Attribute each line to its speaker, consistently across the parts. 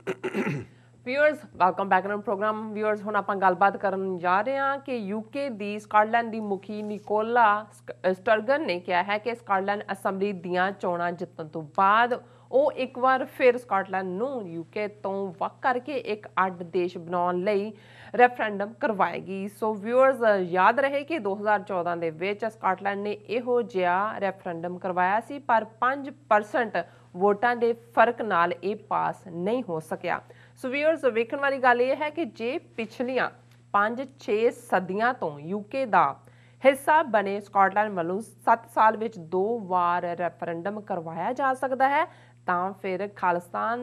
Speaker 1: Viewers welcome back on program. Viewers हुण आपां गलबात करन जा रहे हैं कि यूके दी स्काटलैंड दी मुखी निकोला स्टर्गन ने कहा है कि स्काटलैंड असैंबली दियां चोणां जितण तो बाद ਉਹ ਇੱਕ ਵਾਰ ਫਿਰ ਸਕਾਟਲੈਂਡ ਨੂੰ ਯੂਕੇ ਤੋਂ ਵੱਖ ਕਰਕੇ ਇੱਕ ਅੱਡ ਦੇਸ਼ ਬਣਾਉਣ ਲਈ ਰੈਫਰੈਂਡਮ ਕਰਵਾਏਗੀ। ਸੋ ਵਿਊਅਰਸ ਯਾਦ ਰਹੇ ਕਿ 2014 ਦੇ ਵਿੱਚ ਸਕਾਟਲੈਂਡ ਨੇ ਇਹੋ ਜਿਹਾ ਰੈਫਰੈਂਡਮ ਕਰਵਾਇਆ ਸੀ, ਪਰ 5% ਵੋਟਾਂ ਦੇ ਫਰਕ ਨਾਲ ਇਹ ਪਾਸ ਨਹੀਂ ਹੋ ਸਕਿਆ। ਸੋ ਵਿਊਅਰਸ ਵੇਖਣ ਵਾਲੀ ਗੱਲ ਇਹ ਹੈ ਕਿ ਜੇ ਪਿਛਲੀਆਂ 5-6 ਸਦੀਆਂ ਤੋਂ ਯੂਕੇ ਦਾ ਹਿੱਸਾ ਬਣੇ ਸਕਾਟਲੈਂਡ ਵੱਲੋਂ 7 ਸਾਲ ਵਿੱਚ 2 ਵਾਰ ਰੈਫਰੈਂਡਮ ਕਰਵਾਇਆ ਜਾ ਸਕਦਾ ਹੈ, ਤਾਂ ਫਿਰ ਖਾਲਿਸਤਾਨ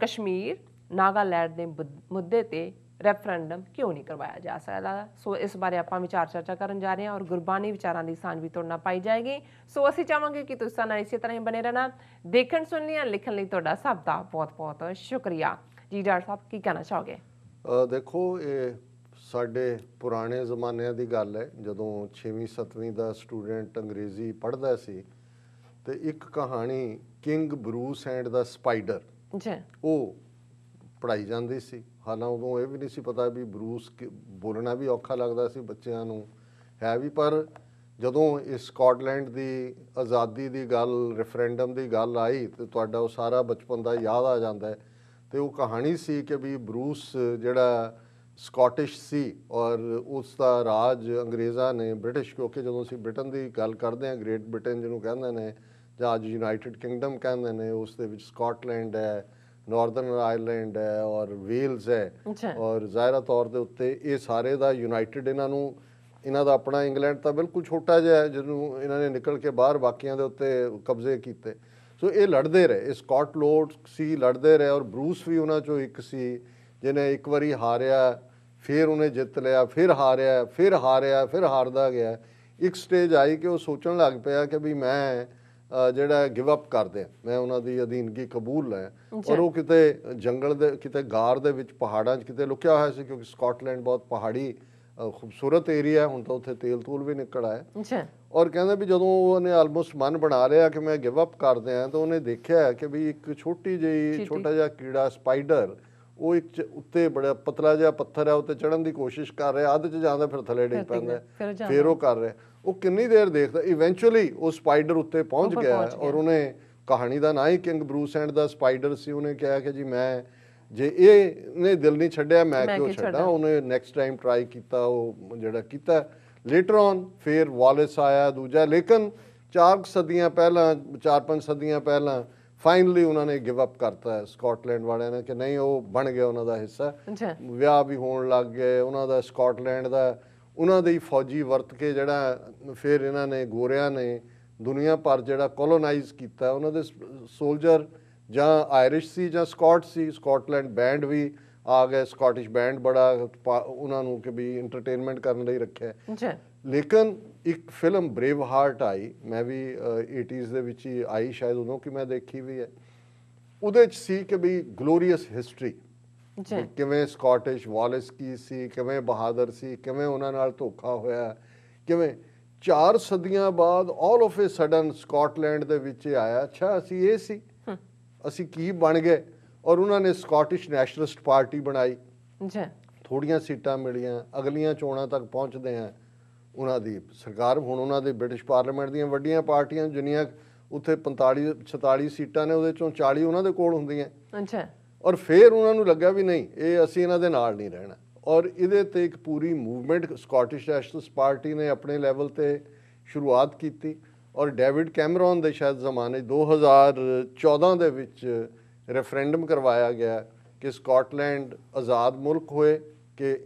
Speaker 1: ਕਸ਼ਮੀਰ ਨਾਗਾਲੈਂਡ ਦੇ ਮੁੱਦੇ ਤੇ ਰੈਫਰੈਂਡਮ ਕਿਉਂ ਨਹੀਂ ਕਰਵਾਇਆ ਜਾ ਸਕਦਾ। ਸੋ ਇਸ ਬਾਰੇ ਆਪਾਂ ਵਿਚਾਰ ਚਰਚਾ ਕਰਨ ਜਾ ਰਹੇ ਹਾਂ ਔਰ ਗੁਰਬਾਨੀ ਵਿਚਾਰਾਂ ਦੀ ਸਾਂਝ ਵੀ ਤੁਹਾਡੇ ਨਾਲ ਪਾਈ ਜਾਏਗੀ। ਸੋ ਅਸੀਂ ਚਾਹਾਂਗੇ ਕਿ ਤੁਸੀਂ ਨਾਲ ਇਸੇ ਤਰ੍ਹਾਂ ਹੀ ਬਣੇ ਰਹਿਣਾ। ਦੇਖਣ ਸੁਣਨ ਲਿਖਣ ਲਈ ਤੁਹਾਡਾ ਸਭ ਦਾ ਬਹੁਤ ਬਹੁਤ ਸ਼ੁਕਰੀਆ। ਜੀ ਡਾਕਟਰ ਸਾਹਿਬ ਕੀ ਕਹਿਣਾ ਚਾਹੋਗੇ?
Speaker 2: ਦੇਖੋ, ਇਹ ਸਾਡੇ ਪੁਰਾਣੇ ਜ਼ਮਾਨਿਆਂ ਦੀ ਗੱਲ ਹੈ। ਜਦੋਂ 6ਵੀਂ 7ਵੀਂ ਦਾ ਸਟੂਡੈਂਟ ਅੰਗਰੇਜ਼ੀ ਪੜ੍ਹਦਾ ਸੀ ਤੇ ਇੱਕ ਕਹਾਣੀ king Bruce and the spider ਉਹ ਪੜ੍ਹਾਈ ਜਾਂਦੀ ਸੀ। ਹਾਲਾਂਕਿ ਉਦੋਂ ਇਹ ਵੀ ਨਹੀਂ ਸੀ ਪਤਾ ਵੀ ਬਰੂਸ ਬੋਲਣਾ ਵੀ ਔਖਾ ਲੱਗਦਾ ਸੀ ਬੱਚਿਆਂ ਨੂੰ, ਹੈ ਵੀ। ਪਰ ਜਦੋਂ ਇਸ ਸਕਾਟਲੈਂਡ ਦੀ ਆਜ਼ਾਦੀ ਦੀ ਗੱਲ, ਰੈਫਰੈਂਡਮ ਦੀ ਗੱਲ ਆਈ ਤੇ ਤੁਹਾਡਾ ਉਹ ਸਾਰਾ ਬਚਪਨ ਦਾ ਯਾਦ ਆ ਜਾਂਦਾ ਹੈ। ਤੇ ਉਹ ਕਹਾਣੀ ਸੀ ਕਿ ਵੀ ਬਰੂਸ ਜਿਹੜਾ ਸਕਾਟਿਸ਼ ਸੀ ਔਰ ਉਸ ਦਾ ਰਾਜ ਅੰਗਰੇਜ਼ਾਂ ਨੇ, ਬ੍ਰਿਟਿਸ਼, ਕਿਉਂਕਿ ਜਦੋਂ ਅਸੀਂ ਬ੍ਰਿਟਨ ਦੀ ਗੱਲ ਕਰਦੇ ਹਾਂ, ਗ੍ਰੇਟ ਬ੍ਰਿਟਨ ਜਿਹਨੂੰ ਕਹਿੰਦੇ ਨੇ ਜਾਂ ਅੱਜ ਯੂਨਾਈਟਿਡ ਕਿੰਗਡਮ ਕਹਿੰਦੇ ਨੇ, ਉਸ ਦੇ ਵਿੱਚ ਸਕਾਟਲੈਂਡ ਹੈ, ਨਾਰਦਰਨ ਆਇਰਲੈਂਡ ਹੈ ਔਰ ਵੇਲਜ਼ ਹੈ ਔਰ ਜ਼ਾਹਿਰਾ ਤੌਰ ਦੇ ਉੱਤੇ ਇਹ ਸਾਰੇ ਦਾ ਯੂਨਾਈਟਿਡ, ਇਹਨਾਂ ਦਾ ਆਪਣਾ ਇੰਗਲੈਂਡ ਤਾਂ ਬਿਲਕੁਲ ਛੋਟਾ ਜਿਹਾ ਜਿਹਨੂੰ ਇਹਨਾਂ ਨੇ ਨਿਕਲ ਕੇ ਬਾਹਰ ਬਾਕੀਆਂ ਦੇ ਉੱਤੇ ਕਬਜ਼ੇ ਕੀਤੇ। ਸੋ ਇਹ ਲੜਦੇ ਰਹੇ, ਇਹ ਸਕਾਟ ਲੋਰਡ ਸੀ, ਲੜਦੇ ਰਹੇ ਔਰ ਬਰੂਸ ਵੀ ਉਹਨਾਂ 'ਚੋਂ ਇੱਕ ਸੀ ਜਿਹਨੇ ਇੱਕ ਵਾਰੀ ਹਾਰਿਆ, ਫਿਰ ਉਹਨੇ ਜਿੱਤ ਲਿਆ, ਫਿਰ ਹਾਰਿਆ, ਫਿਰ ਹਾਰਿਆ, ਫਿਰ ਹਾਰਦਾ ਗਿਆ। ਇੱਕ ਸਟੇਜ ਆਈ ਕਿ ਉਹ ਸੋਚਣ ਲੱਗ ਪਿਆ ਕਿ ਵੀ ਮੈਂ ਜਿਹੜਾ ਗਿਵ ਅਪ ਕਰ ਦਿਆਂ, ਮੈਂ ਉਹਨਾਂ ਦੀ ਅਧੀਨਗੀ ਕਬੂਲ ਲੈ। ਔਰ ਉਹ ਕਿਤੇ ਜੰਗਲ ਦੇ, ਕਿਤੇ ਗਾਰ ਦੇ ਵਿੱਚ, ਪਹਾੜਾਂ 'ਚ ਕਿਤੇ ਲੁਕਿਆ ਹੋਇਆ ਸੀ, ਕਿਉਂਕਿ ਸਕਾਟਲੈਂਡ ਬਹੁਤ ਪਹਾੜੀ ਖੂਬਸੂਰਤ ਏਰੀਆ, ਹੁਣ ਤਾਂ ਉੱਥੇ ਤੇਲ ਤੂਲ ਵੀ ਨਿਕਲ ਆਇਆ। ਔਰ ਕਹਿੰਦਾ ਵੀ ਜਦੋਂ ਉਹਨੇ ਆਲਮੋਸਟ ਮਨ ਬਣਾ ਲਿਆ ਕਿ ਮੈਂ ਗਿਵ ਅਪ ਕਰ ਦਿਆਂ, ਤਾਂ ਉਹਨੇ ਦੇਖਿਆ ਕਿ ਵੀ ਇੱਕ ਛੋਟੀ ਜਿਹੀ, ਛੋਟਾ ਜਿਹਾ ਕੀੜਾ ਸਪਾਈਡਰ, ਉਹ ਇੱਕ ਉੱਤੇ ਬੜਾ ਪਤਲਾ ਜਿਹਾ ਪੱਥਰ ਹੈ, ਉੱਤੇ ਚੜ੍ਹਨ ਦੀ ਕੋਸ਼ਿਸ਼ ਕਰ ਰਿਹਾ, ਅੱਧ 'ਚ ਜਾਂਦਾ ਫਿਰ ਥੱਲੇ ਡਿੱਗ ਪੈਂਦਾ, ਫਿਰ ਉਹ ਕਰ ਰਿਹਾ। ਉਹ ਕਿੰਨੀ ਦੇਰ ਦੇਖਦਾ, ਇਵੈਂਚੁਅਲੀ ਉਹ ਸਪਾਈਡਰ ਉੱਤੇ ਪਹੁੰਚ ਗਿਆ ਔਰ ਉਹਨੇ, ਕਹਾਣੀ ਦਾ ਨਾਂ ਹੀ King Bruce and the spider ਸੀ, ਉਹਨੇ ਕਿਹਾ ਕਿ ਜੀ ਮੈਂ, ਜੇ ਇਹਨੇ ਦਿਲ ਨਹੀਂ ਛੱਡਿਆ ਮੈਂ ਕਿਉਂ ਛੱਡਾਂ। ਉਹਨੇ ਨੈਕਸਟ ਟਾਈਮ ਟਰਾਈ ਕੀਤਾ, ਉਹ ਜਿਹੜਾ ਕੀਤਾ। ਲੇਟਰ ਔਨ ਫਿਰ ਵਾਲਿਸ ਆਇਆ ਦੂਜਾ, ਲੇਕਿਨ 4 ਸਦੀਆਂ ਪਹਿਲਾਂ, 4-5 ਸਦੀਆਂ ਪਹਿਲਾਂ ਫਾਈਨਲੀ ਉਹਨਾਂ ਨੇ ਗਿਵ ਅਪ ਕਰਤਾ ਸਕਾਟਲੈਂਡ ਵਾਲਿਆਂ ਨੇ ਕਿ ਨਹੀਂ, ਉਹ ਬਣ ਗਿਆ ਉਹਨਾਂ ਦਾ ਹਿੱਸਾ। ਵਿਆਹ ਵੀ ਹੋਣ ਲੱਗ ਗਏ ਉਹਨਾਂ ਦਾ, ਸਕਾਟਲੈਂਡ ਦਾ, ਉਹਨਾਂ ਦੇ ਹੀ ਫੌਜੀ ਵਰਤ ਕੇ ਜਿਹੜਾ ਫਿਰ ਇਹਨਾਂ ਨੇ, ਗੋਰਿਆਂ ਨੇ ਦੁਨੀਆ ਭਰ ਜਿਹੜਾ ਕੋਲੋਨਾਈਜ਼ ਕੀਤਾ, ਉਹਨਾਂ ਦੇ ਸੋਲਜਰ ਜਾਂ ਆਇਰਿਸ਼ ਸੀ ਜਾਂ ਸਕਾਟ ਸੀ। ਸਕਾਟਲੈਂਡ ਬੈਂਡ ਵੀ ਆ ਗਏ, ਸਕਾਟਿਸ਼ ਬੈਂਡ ਬੜਾ ਉਹਨਾਂ ਨੂੰ ਕਿ ਵੀ ਇੰਟਰਟੇਨਮੈਂਟ ਕਰਨ ਲਈ ਰੱਖਿਆ। ਲੇਕਿਨ ਇੱਕ ਫਿਲਮ ਬਰੇਵ ਹਾਰਟ ਆਈ, ਮੈਂ ਵੀ 80s ਦੇ ਵਿੱਚ ਹੀ ਆਈ ਸ਼ਾਇਦ, ਉਦੋਂ ਕਿ ਮੈਂ ਦੇਖੀ ਵੀ ਹੈ। ਉਹਦੇ 'ਚ ਸੀ ਕਿ ਵੀ ਗਲੋਰੀਅਸ ਹਿਸਟਰੀ, ਕਿਵੇਂ ਸਕਾਟਿਸ਼ ਵਾਲਿਸ ਕੀ ਸੀ, ਕਿਵੇਂ ਬਹਾਦਰ ਸੀ, ਕਿਵੇਂ ਉਹਨਾਂ ਨਾਲ ਧੋਖਾ ਹੋਇਆ, ਕਿਵੇਂ 4 ਸਦੀਆਂ ਬਾਅਦ all of A sudden Scotland ਦੇ ਵਿੱਚ ਆਇਆ, ਅੱਛਾ ਅਸੀਂ ਇਹ ਸੀ, ਅਸੀਂ ਕੀ ਬਣ ਗਏ। ਔਰ ਉਹਨਾਂ ਨੇ ਸਕਾਟਿਸ਼ ਨੈਸ਼ਨਲਿਸਟ ਪਾਰਟੀ ਬਣਾਈ, ਥੋੜ੍ਹੀਆਂ ਸੀਟਾਂ ਮਿਲੀਆਂ, ਅਗਲੀਆਂ ਚੋਣਾਂ ਤੱਕ ਪਹੁੰਚਦੇ ਆ ਉਹਨਾਂ ਦੀ ਸਰਕਾਰ। ਹੁਣ ਉਹਨਾਂ ਦੇ ਬ੍ਰਿਟਿਸ਼ ਪਾਰਲੀਮੈਂਟ ਦੀਆਂ ਵੱਡੀਆਂ ਪਾਰਟੀਆਂ ਜਿੰਨੀਆਂ ਉੱਥੇ 45-46 ਸੀਟਾਂ ਨੇ, ਉਹਦੇ 'ਚੋਂ 40 ਉਹਨਾਂ ਦੇ ਕੋਲ ਹੁੰਦੀਆਂ। ਔਰ ਫਿਰ ਉਹਨਾਂ ਨੂੰ ਲੱਗਾ ਵੀ ਨਹੀਂ, ਇਹ ਅਸੀਂ ਇਹਨਾਂ ਦੇ ਨਾਲ ਨਹੀਂ ਰਹਿਣਾ। ਔਰ ਇਹਦੇ 'ਤੇ ਇੱਕ ਪੂਰੀ ਮੂਵਮੈਂਟ ਸਕਾਟਿਸ਼ ਨੈਸ਼ਨਲਿਸਟ ਪਾਰਟੀ ਨੇ ਆਪਣੇ ਲੈਵਲ 'ਤੇ ਸ਼ੁਰੂਆਤ ਕੀਤੀ। ਔਰ ਡੇਵਿਡ ਕੈਮਰੌਨ ਦੇ ਸ਼ਾਇਦ ਜ਼ਮਾਨੇ 2014 ਦੇ ਵਿੱਚ ਰੈਫਰੈਂਡਮ ਕਰਵਾਇਆ ਗਿਆ ਕਿ ਸਕਾਟਲੈਂਡ ਆਜ਼ਾਦ ਮੁਲਕ ਹੋਏ ਕਿ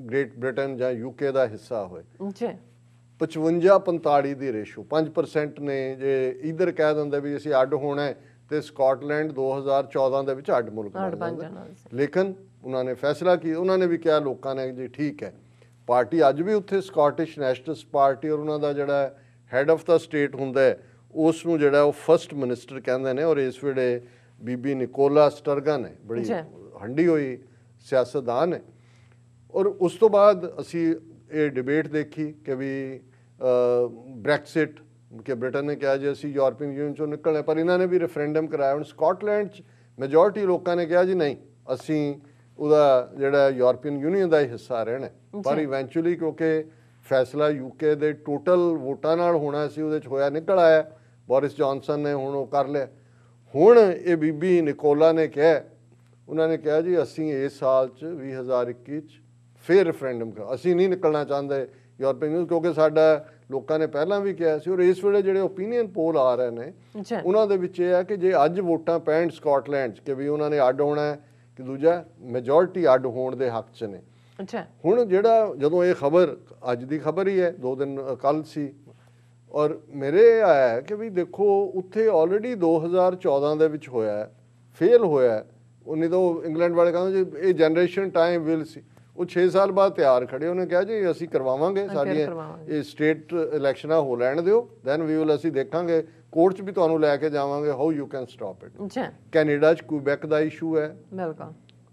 Speaker 2: ਗ੍ਰੇਟ ਬ੍ਰਿਟਨ ਜਾਂ ਯੂਕੇ ਦਾ ਹਿੱਸਾ ਹੋਏ। 55-45 ਦੀ ਰੇਸ਼ੋ, 5% ਨੇ ਜੇ ਇੱਧਰ ਕਹਿ ਦਿੰਦੇ ਵੀ ਅਸੀਂ ਅੱਡ ਹੋਣਾ ਤੇ ਸਕਾਟਲੈਂਡ 2014 ਦੇ ਵਿੱਚ ਅੱਡ ਮੁਲਕ ਬਣ ਜਾਂਦਾ। ਲੇਕਿਨ ਉਹਨਾਂ ਨੇ ਫੈਸਲਾ ਕੀਤਾ, ਉਹਨਾਂ ਨੇ ਵੀ ਕਿਹਾ ਲੋਕਾਂ ਨੇ ਜੀ ਠੀਕ ਹੈ। ਪਾਰਟੀ ਅੱਜ ਵੀ ਉੱਥੇ ਸਕਾਟਿਸ਼ ਨੈਸ਼ਨਲਿਸਟ ਪਾਰਟੀ, ਔਰ ਉਹਨਾਂ ਦਾ ਜਿਹੜਾ ਹੈਡ ਆਫ ਦਾ ਸਟੇਟ ਹੁੰਦਾ ਉਸ ਨੂੰ ਜਿਹੜਾ ਉਹ ਫਸਟ ਮਿਨਿਸਟਰ ਕਹਿੰਦੇ ਨੇ। ਔਰ ਇਸ ਵੇਲੇ ਬੀਬੀ ਨਿਕੋਲਾ ਸਟਰਗਨ ਹੈ, ਬੜੀ ਹੰਡੀ ਹੋਈ ਸਿਆਸਤਦਾਨ ਹੈ। ਔਰ ਉਸ ਤੋਂ ਬਾਅਦ ਅਸੀਂ ਇਹ ਡਿਬੇਟ ਦੇਖੀ ਕਿ ਵੀ ਬ੍ਰੈਕਸਿਟ, ਕਿ ਬ੍ਰਿਟਨ ਨੇ ਕਿਹਾ ਜੀ ਅਸੀਂ ਯੂਰਪੀਅਨ ਯੂਨੀਅਨ 'ਚੋਂ ਨਿਕਲਣਾ, ਪਰ ਇਹਨਾਂ ਨੇ ਵੀ ਰੈਫਰੈਂਡਮ ਕਰਾਇਆ। ਹੁਣ ਸਕਾਟਲੈਂਡ 'ਚ ਮੈਜੋਰਟੀ ਲੋਕਾਂ ਨੇ ਕਿਹਾ ਜੀ ਨਹੀਂ, ਅਸੀਂ ਉਹਦਾ ਜਿਹੜਾ ਯੂਰਪੀਅਨ ਯੂਨੀਅਨ ਦਾ ਹੀ ਹਿੱਸਾ ਰਹਿਣਾ। ਪਰ ਇਵੈਂਚੁਅਲੀ ਕਿਉਂਕਿ ਫੈਸਲਾ ਯੂਕੇ ਦੇ ਟੋਟਲ ਵੋਟਾਂ ਨਾਲ ਹੋਣਾ ਸੀ, ਉਹਦੇ 'ਚ ਹੋਇਆ, ਨਿਕਲ ਆਇਆ, ਬੋਰਿਸ ਜੌਨਸਨ ਨੇ ਹੁਣ ਉਹ ਕਰ ਲਿਆ। ਹੁਣ ਇਹ ਬੀਬੀ ਨਿਕੋਲਾ ਨੇ ਕਿਹਾ, ਉਹਨਾਂ ਨੇ ਕਿਹਾ ਜੀ ਅਸੀਂ ਇਸ ਸਾਲ 'ਚ 2021 'ਚ ਫਿਰ ਰੈਫਰੈਂਡਮ ਅਸੀਂ ਨਹੀਂ ਨਿਕਲਣਾ ਚਾਹੁੰਦੇ ਯੂਰਪੀਅਨ ਯੂਨੀਅਨ, ਕਿਉਂਕਿ ਸਾਡਾ ਲੋਕਾਂ ਨੇ ਪਹਿਲਾਂ ਵੀ ਕਿਹਾ ਸੀ। ਔਰ ਇਸ ਵੇਲੇ ਜਿਹੜੇ ਓਪੀਨੀਅਨ ਪੋਲ ਆ ਰਹੇ ਨੇ ਉਹਨਾਂ ਦੇ ਵਿੱਚ ਇਹ ਹੈ ਕਿ ਜੇ ਅੱਜ ਵੋਟਾਂ ਪੈਣ ਸਕਾਟਲੈਂਡ 'ਚ ਕਿ ਵੀ ਉਹਨਾਂ ਨੇ ਅੱਡ ਹੋਣਾ ਹੈ, ਕਿ ਦੂਜਾ ਮੈਜੋਰਟੀ ਅੱਡ ਹੋਣ ਦੇ ਹੱਕ 'ਚ ਨੇ। ਹੁਣ ਜਿਹੜਾ ਜਦੋਂ ਇਹ ਖਬਰ ਅੱਜ ਦੀ ਖਬਰ ਹੀ ਹੈ, 2 ਦਿਨ ਕੱਲ੍ਹ ਸੀ, ਔਰ ਮੇਰੇ ਆਇਆ ਕਿ ਵੀ ਦੇਖੋ ਉੱਥੇ ਆਲਰੇਡੀ 2014 ਦੇ ਵਿੱਚ ਹੋਇਆ, ਫੇਲ ਹੋਇਆ। ਉਨੀ ਤਾਂ ਇੰਗਲੈਂਡ ਵਾਲੇ ਕਹਿੰਦੇ ਜੀ ਇਹ ਜਨਰੇਸ਼ਨ ਟਾਈਮ ਵਿਲ ਸੀ, ਉਹ 6 ਸਾਲ ਬਾਅਦ ਤਿਆਰ ਖੜੇ, ਉਹਨੇ ਕਿਹਾ ਜੀ ਅਸੀਂ ਕਰਵਾਵਾਂਗੇ, ਸਾਡੀਆਂ ਇਹ ਸਟੇਟ ਇਲੈਕਸ਼ਨਾਂ ਹੋ ਲੈਣ ਦਿਓ, ਦੈਨ ਵੀ ਵਿਲ, ਅਸੀਂ ਦੇਖਾਂਗੇ, ਕੋਰਟ 'ਚ ਵੀ ਤੁਹਾਨੂੰ ਲੈ ਕੇ ਜਾਵਾਂਗੇ, how you can stop it. Canada 'ਚ ਕੁਬੈਕ ਦਾ ਇਸ਼ੂ ਹੈ,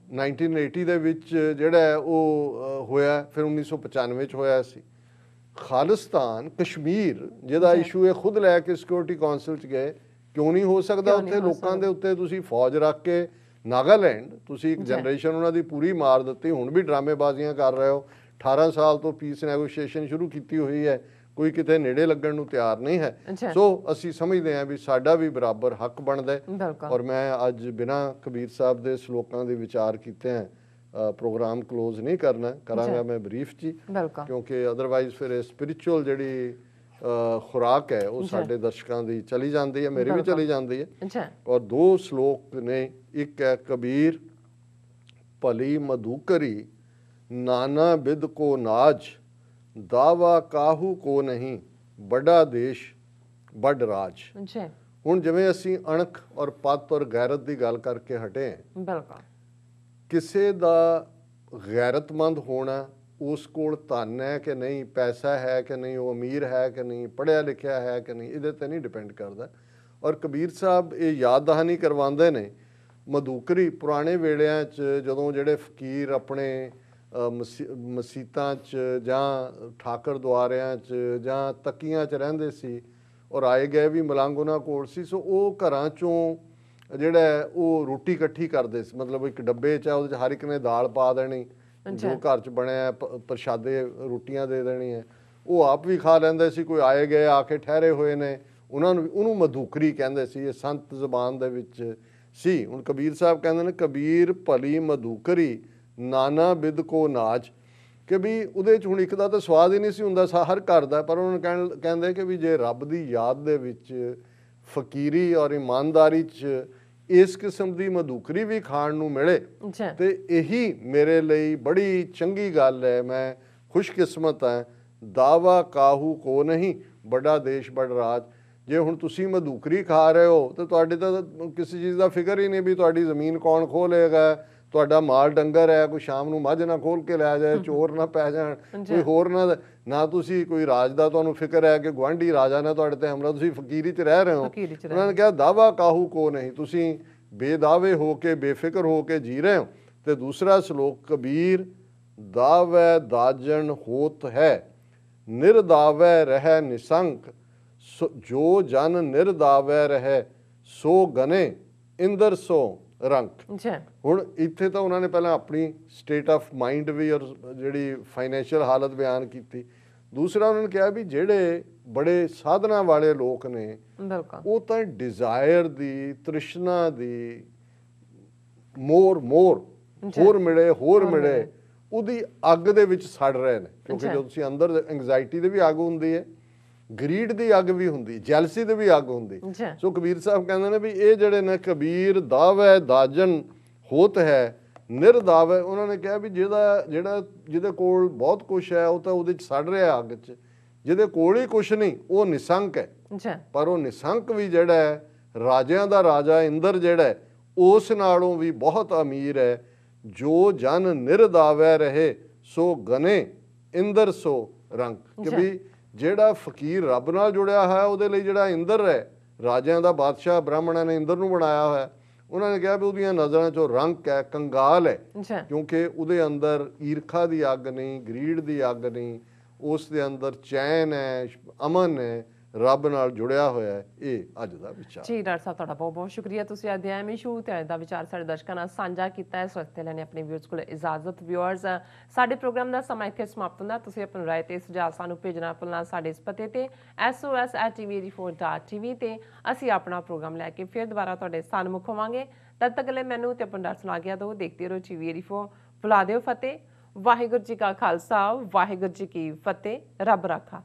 Speaker 2: 1980 ਦੇ ਵਿੱਚ ਜਿਹੜਾ ਉਹ ਹੋਇਆ, ਫਿਰ 1995 'ਚ ਹੋਇਆ ਸੀ। ਖਾਲਿਸਤਾਨ ਕਸ਼ਮੀਰ ਜਿਹਦਾ ਇਸ਼ੂ ਹੈ, ਖੁਦ ਲੈ ਕੇ ਸਿਕਿਉਰਿਟੀ ਕੌਂਸਲ 'ਚ ਗਏ, ਕਿਉਂ ਨਹੀਂ ਹੋ ਸਕਦਾ ਉੱਥੇ ਲੋਕਾਂ ਦੇ ਉੱਤੇ ਤੁਸੀਂ ਫੌਜ ਰੱਖ ਕੇ। ਨਾਗਾਲੈਂਡ ਤੁਸੀਂ ਇੱਕ ਜਨਰੇਸ਼ਨ ਉਹਨਾਂ ਦੀ ਪੂਰੀ ਮਾਰ ਦਿੱਤੀ, ਹੁਣ ਵੀ ਡਰਾਮੇਬਾਜ਼ੀਆਂ ਕਰ ਰਹੇ ਹੋ। 18 ਸਾਲ ਤੋਂ ਪੀਸ ਨੈਗੋਸ਼ੀਏਸ਼ਨ ਸ਼ੁਰੂ ਕੀਤੀ ਹੋਈ ਹੈ, ਕੋਈ ਕਿਤੇ ਨੇੜੇ ਲੱਗਣ ਨੂੰ ਤਿਆਰ ਨਹੀਂ ਹੈ। ਸੋ ਅਸੀਂ ਸਮਝਦੇ ਹਾਂ ਵੀ ਸਾਡਾ ਵੀ ਬਰਾਬਰ ਹੱਕ ਬਣਦਾ ਹੈ। ਔਰ ਮੈਂ ਅੱਜ ਬਿਨਾਂ ਕਬੀਰ ਸਾਹਿਬ ਦੇ ਸ਼ਲੋਕਾਂ ਦੇ ਵਿਚਾਰ ਕੀਤੇ ਹੈ ਪ੍ਰੋਗਰਾਮ ਕਲੋਜ਼ ਨਹੀਂ ਕਰਾਂਗਾ ਮੈਂ ਬਰੀਫ 'ਚ, ਕਿਉਂਕਿ ਅਦਰਵਾਈਜ਼ ਫਿਰ ਇਹ ਸਪਿਰਿਚੁਅਲ ਜਿਹੜੀ ਖੁਰਾਕ ਹੈ ਉਹ ਸਾਡੇ ਦਰਸ਼ਕਾਂ ਦੀ ਚਲੀ ਜਾਂਦੀ ਹੈ, ਮੇਰੀ ਵੀ ਚਲੀ ਜਾਂਦੀ ਹੈ। ਔਰ 2 ਸ਼ਲੋਕ ਨੇ, ਇੱਕ ਹੈ ਕਬੀਰ ਭਲੀ ਮਧੂਕਰੀ ਨਾਨਾ ਬਿਦ ਕੋ ਨਾਜ, ਦਾਵਾ ਕਾਹੂ ਕੋ ਨਹੀਂ, ਬੜਾ ਦੇਸ਼ ਬੜ ਰਾਜ। ਹੁਣ ਜਿਵੇਂ ਅਸੀਂ ਅਣਖ ਔਰ ਪੱਤ ਔਰ ਗੈਰਤ ਦੀ ਗੱਲ ਕਰਕੇ ਹਟੇ ਹਾਂ, ਕਿਸੇ ਦਾ ਗੈਰਤਮੰਦ ਹੋਣਾ, ਉਸ ਕੋਲ ਧਨ ਹੈ ਕਿ ਨਹੀਂ, ਪੈਸਾ ਹੈ ਕਿ ਨਹੀਂ, ਉਹ ਅਮੀਰ ਹੈ ਕਿ ਨਹੀਂ, ਪੜ੍ਹਿਆ ਲਿਖਿਆ ਹੈ ਕਿ ਨਹੀਂ, ਇਹਦੇ 'ਤੇ ਨਹੀਂ ਡਿਪੈਂਡ ਕਰਦਾ। ਔਰ ਕਬੀਰ ਸਾਹਿਬ ਇਹ ਯਾਦ ਦਹਾਨੀ ਕਰਵਾਉਂਦੇ ਨੇ ਮਧੂਕਰੀ ਪੁਰਾਣੇ ਵੇਲਿਆਂ 'ਚ, ਜਦੋਂ ਜਿਹੜੇ ਫਕੀਰ ਆਪਣੇ ਮਸੀਤਾਂ 'ਚ ਜਾਂ ਠਾਕਰ ਦੁਆਰਿਆਂ 'ਚ ਜਾਂ ਤੱਕੀਆਂ 'ਚ ਰਹਿੰਦੇ ਸੀ, ਔਰ ਆਏ ਗਏ ਵੀ ਮਲੰਗ ਉਹਨਾਂ ਕੋਲ ਸੀ, ਸੋ ਉਹ ਘਰਾਂ 'ਚੋਂ ਜਿਹੜਾ ਉਹ ਰੋਟੀ ਇਕੱਠੀ ਕਰਦੇ ਸੀ, ਮਤਲਬ ਇੱਕ ਡੱਬੇ 'ਚ ਉਹਦੇ 'ਚ ਹਰ ਇੱਕ ਨੇ ਦਾਲ ਪਾ ਦੇਣੀ, ਜੋ ਘਰ 'ਚ ਬਣਿਆ ਪ੍ਰਸ਼ਾਦੇ ਰੋਟੀਆਂ ਦੇ ਦੇਣੀਆਂ, ਉਹ ਆਪ ਵੀ ਖਾ ਲੈਂਦੇ ਸੀ। ਕੋਈ ਆਏ ਗਏ ਆ ਕੇ ਠਹਿਰੇ ਹੋਏ ਨੇ, ਉਹਨਾਂ ਨੂੰ ਉਹਨੂੰ ਮਧੂਕਰੀ ਕਹਿੰਦੇ ਸੀ, ਇਹ ਸੰਤ ਜ਼ਬਾਨ ਦੇ ਵਿੱਚ ਸੀ। ਹੁਣ ਕਬੀਰ ਸਾਹਿਬ ਕਹਿੰਦੇ ਨੇ ਕਬੀਰ ਭਲੀ ਮਧੂਕਰੀ ਨਾਨਾ ਬਿਦ ਕੋ ਨਾਚ, ਕਿ ਵੀ ਉਹਦੇ 'ਚ ਹੁਣ ਇੱਕ ਦਾ ਤਾਂ ਸਵਾਦ ਹੀ ਨਹੀਂ ਸੀ ਹੁੰਦਾ ਹਰ ਘਰ ਦਾ, ਪਰ ਉਹਨਾਂ ਨੂੰ ਕਹਿੰਦੇ ਕਿ ਵੀ ਜੇ ਰੱਬ ਦੀ ਯਾਦ ਦੇ ਵਿੱਚ ਫਕੀਰੀ ਔਰ ਇਮਾਨਦਾਰੀ 'ਚ ਇਸ ਕਿਸਮ ਦੀ ਮਧੂਕਰੀ ਵੀ ਖਾਣ ਨੂੰ ਮਿਲੇ ਤੇ ਇਹੀ ਮੇਰੇ ਲਈ ਬੜੀ ਚੰਗੀ ਗੱਲ ਹੈ। ਮੈਂ ਖੁਸ਼ਕਿਸਮਤ ਹਾਂ। ਦਾਵਾ ਕਾਹੂ ਕੋ ਨਹੀਂ, ਬੜਾ ਦੇਸ਼ ਬੜ ਰਾਜ। ਜੇ ਹੁਣ ਤੁਸੀਂ ਮਧੂਕਰੀ ਖਾ ਰਹੇ ਹੋ ਤਾਂ ਤੁਹਾਡੇ ਤਾਂ ਕਿਸੇ ਚੀਜ਼ ਦਾ ਫਿਕਰ ਹੀ ਨਹੀਂ ਵੀ ਤੁਹਾਡੀ ਜ਼ਮੀਨ ਕੌਣ ਖੋਹ ਲਏਗਾ, ਤੁਹਾਡਾ ਮਾਲ ਡੰਗਰ ਹੈ, ਕੋਈ ਸ਼ਾਮ ਨੂੰ ਮੱਝ ਨਾ ਖੋਲ ਕੇ ਲੈ ਜਾਏ, ਚੋਰ ਨਾ ਪੈ ਜਾਣ, ਕੋਈ ਹੋਰ ਨਾ ਤੁਸੀਂ ਕੋਈ ਰਾਜ ਦਾ ਤੁਹਾਨੂੰ ਫਿਕਰ ਹੈ ਕਿ ਗੁਆਂਢੀ ਰਾਜਾ ਨਾ ਤੁਹਾਡੇ ਤੇ ਹਮਲਾ, ਤੁਸੀਂ ਫਕੀਰੀ 'ਚ ਰਹਿ ਰਹੇ ਹੋ। ਉਹਨਾਂ ਨੇ ਕਿਹਾ ਦਾਵਾ ਕਾਹੂ ਕੋ ਨਹੀਂ, ਤੁਸੀਂ ਬੇਦਾਵੇ ਹੋ ਕੇ ਬੇਫਿਕਰ ਹੋ ਕੇ ਜੀ ਰਹੇ ਹੋ। ਤੇ ਦੂਸਰਾ ਸ਼ਲੋਕ ਕਬੀਰ ਦਾਵੈ ਦਾਜਨ ਹੋਤ ਹੈ, ਨਿਰਦਾਵੈ ਰਹਿ ਨਿਸੰਕ, ਜੋ ਜਨ ਨਿਰਦਾਵੈ ਰਹਿ ਸੋ ਗਨੇ ਇੰਦਰ ਸੋ ਰੰਕ। ਹੁਣ ਇੱਥੇ ਤਾਂ ਉਹਨਾਂ ਨੇ ਪਹਿਲਾਂ ਆਪਣੀ ਸਟੇਟ ਆਫ ਮਾਈਂਡ ਵੀ ਔਰ ਜਿਹੜੀ ਫਾਈਨੈਂਸ਼ੀਅਲ ਹਾਲਤ ਬਿਆਨ ਕੀਤੀ। ਦੂਸਰਾ ਉਹਨਾਂ ਨੇ ਕਿਹਾ ਵੀ ਜਿਹੜੇ ਬੜੇ ਸਾਧਨਾ ਵਾਲੇ ਲੋਕ ਨੇ ਉਹ ਤਾਂ ਡਿਜ਼ਾਇਰ ਦੀ, ਤ੍ਰਿਸ਼ਨਾ ਦੀ, ਹੋਰ ਮਿਲੇ ਉਹਦੀ ਅੱਗ ਦੇ ਵਿੱਚ ਸੜ ਰਹੇ ਨੇ। ਕਿਉਂਕਿ ਜਦੋਂ ਤੁਸੀਂ ਅੰਦਰ ਐਂਗਜ਼ਾਇਟੀ ਦੀ ਵੀ ਅੱਗ ਹੁੰਦੀ ਹੈ, ਗਰੀਡ ਦੀ ਅੱਗ ਵੀ ਹੁੰਦੀ, ਜੈਲਸੀ ਦੀ ਵੀ ਅੱਗ ਹੁੰਦੀ। ਸੋ ਕਬੀਰ ਸਾਹਿਬ ਕਹਿੰਦੇ ਨੇ ਵੀ ਇਹ ਜਿਹੜੇ ਨੇ ਕਬੀਰ ਦਾਵੈ ਦਾਜਨ ਹੋਤ ਹੈ, ਨਿਰਦਾਵੈ। ਉਹਨਾਂ ਨੇ ਕਿਹਾ ਵੀ ਜਿਹਦੇ ਕੋਲ ਬਹੁਤ ਕੁਛ ਹੈ ਉਹ ਤਾਂ ਉਹਦੇ 'ਚ ਸੜ ਰਿਹਾ ਅੱਗ 'ਚ, ਜਿਹਦੇ ਕੋਲ ਹੀ ਕੁਛ ਨਹੀਂ ਉਹ ਨਿਸੰਕ ਹੈ। ਪਰ ਉਹ ਨਿਸੰਕ ਵੀ ਜਿਹੜਾ ਹੈ, ਰਾਜਿਆਂ ਦਾ ਰਾਜਾ ਇੰਦਰ ਜਿਹੜਾ ਹੈ, ਉਸ ਨਾਲੋਂ ਵੀ ਬਹੁਤ ਅਮੀਰ ਹੈ। ਜੋ ਜਨ ਨਿਰਦਾਵੈ ਰਹੇ ਸੋ ਗਨੇ ਇੰਦਰ ਸੋ ਰੰਕ। ਕਿ ਵੀ ਜਿਹੜਾ ਫਕੀਰ ਰੱਬ ਨਾਲ ਜੁੜਿਆ ਹੋਇਆ ਉਹਦੇ ਲਈ ਜਿਹੜਾ ਇੰਦਰ ਹੈ, ਰਾਜਿਆਂ ਦਾ ਬਾਦਸ਼ਾਹ, ਬ੍ਰਾਹਮਣਾਂ ਨੇ ਇੰਦਰ ਨੂੰ ਬਣਾਇਆ ਹੋਇਆ, ਉਹਨਾਂ ਨੇ ਕਿਹਾ ਵੀ ਉਹਦੀਆਂ ਨਜ਼ਰਾਂ 'ਚੋਂ ਰੰਕ ਹੈ, ਕੰਗਾਲ ਹੈ, ਕਿਉਂਕਿ ਉਹਦੇ ਅੰਦਰ ਈਰਖਾ ਦੀ ਅੱਗ ਨਹੀਂ, ਗਰੀਡ ਦੀ ਅੱਗ ਨਹੀਂ, ਉਸ ਦੇ ਅੰਦਰ ਚੈਨ ਹੈ, ਅਮਨ ਹੈ, ਰੱਬ ਨਾਲ ਜੁੜਿਆ ਹੋਇਆ ਹੈ। ਇਹ ਅੱਜ ਦਾ ਵਿਚਾਰ।
Speaker 1: ਜੀ ਡਾਕਟਰ ਸਾਹਿਬ, ਤੁਹਾਡਾ ਬਹੁਤ ਬਹੁਤ ਸ਼ੁਕਰੀਆ। ਤੁਸੀਂ ਅੱਜ ਦੇ ਐਮ ਇਸ਼ੂ ਤੇ ਅੱਜ ਦਾ ਵਿਚਾਰ ਸਾਡੇ ਦਰਸ਼ਕਾਂ ਨਾਲ ਸਾਂਝਾ ਕੀਤਾ ਹੈ। ਇਸ ਵਕਤ ਲੈਣੇ ਆਪਣੇ ਵਿਊਅਰਸ ਕੋਲ ਇਜਾਜ਼ਤ। ਵਿਊਅਰਸ, ਸਾਡੇ ਪ੍ਰੋਗਰਾਮ ਦਾ ਸਮਾਂ ਇੱਥੇ ਸਮਾਪਤ ਹੁੰਦਾ। ਤੁਸੀਂ ਆਪਣੀ ਰਾਏ ਤੇ ਸੁਝਾਅ ਸਾਨੂੰ ਭੇਜਣਾ ਭੁੱਲਣਾ ਸਾਡੇ ਇਸ ਪਤੇ ਤੇ sos@tv84.tv ਤੇ ਅਸੀਂ ਆਪਣਾ ਪ੍ਰੋਗਰਾਮ ਲੈ ਕੇ ਫਿਰ ਦੁਬਾਰਾ ਤੁਹਾਡੇ ਸਾਹਮਣੇ ਹੋਵਾਂਗੇ। ਤਦ ਤੱਕ ਲਈ ਮੈਨੂੰ ਤੇ ਆਪਣਾ ਡਾਕਟਰ ਸੁਣਾ ਗਿਆ ਦੋ ਦੇਖਦੇ ਰਹੋ TV84। ਬੁਲਾ ਦਿਓ ਫਤਿਹ। ਵਾਹਿਗੁਰੂ ਜੀ ਕਾ ਖਾਲਸਾ, ਵਾਹਿਗੁਰੂ ਜੀ ਕੀ ਫਤਿਹ। ਰੱਬ ਰਾਖਾ।